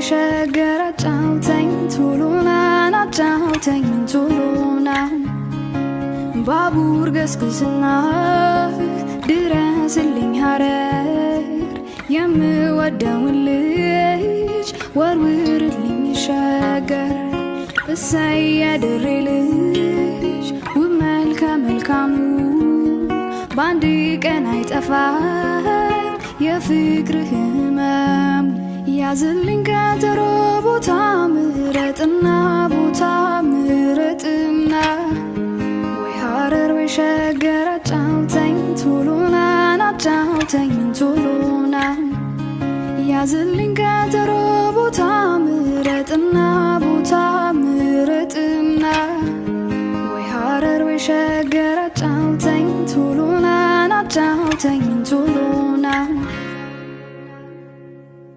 ሸገር አጫውተኝ ቶሎና አጫውተኝ ምን ቶሎና ባቡር ገስግስና ድረስልኝ ሐረር የምወደውን ልጅ ወርውርልኝ ሸገር እሰይ የድሬ ልጅ ውብ መልከ መልካሙ ባንድ ቀን አይጠፋም የፍቅርህ ህመም ያዝልኝ ቀጠሮ ቦታ ምረጥና ወይ ሐረር ወይ ሸገር አጫውተኝ ቶሎና አጫውተኝ ምን ቶሎና ያዝልኝ ቀጠሮ ቦታ ምረጥና ወይ ሐረር ወይ ሸገር አጫውተኝ ቶሎና አጫውተኝ ምን ቶሎና